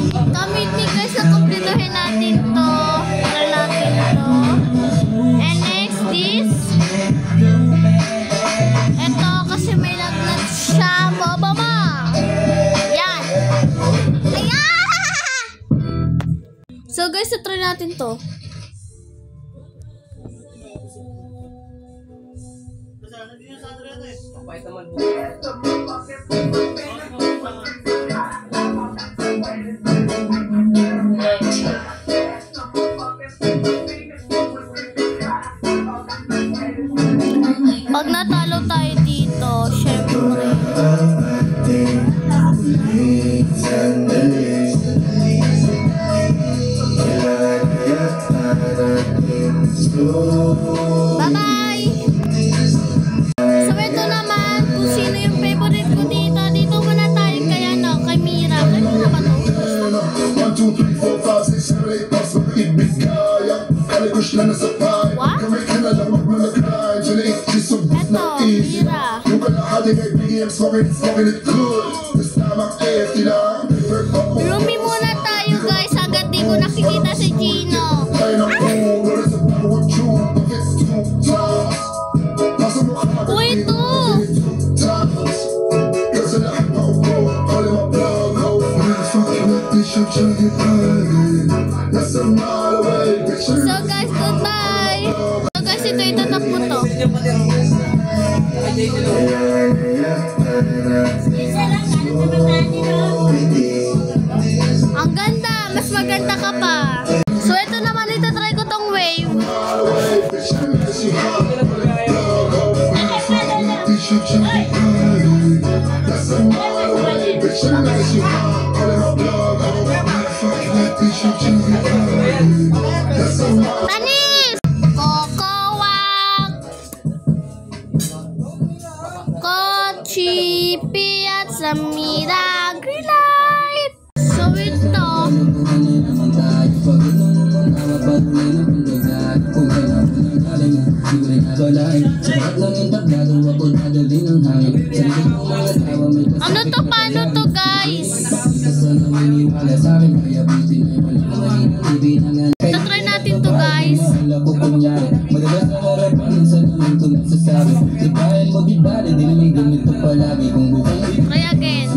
Kamit ni guys, nakompletohin natin to. Tagal natin to. And next this. Ito kasi may lagnat siya. Bababa. Yan. Ayan! So guys, try natin to. Pag natalo tayo dito, syempre. Bye-bye! So ito naman, kung sino yung favorite ko dito. Dito muna tayo kay ano, kay Mira. Kay Mira ba to? What? Eto, Mira. Rumi muna tayo guys, agad di ko nakikita si Gino. Uy, ito! So guys, goodbye! So guys, ito itatap mo to. Ang ganda! Mas maganda ka pa! So ito naman, itatry ko tong wave. Tanis! Kokowak! Kochipi at Samira green light! So ito. Ano to? Paano to guys? Try natin to guys. Try again.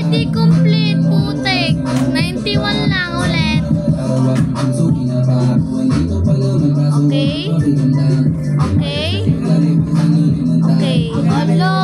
Di complete putek. 91 lang ulit. Okay. Okay. Okay. Hello.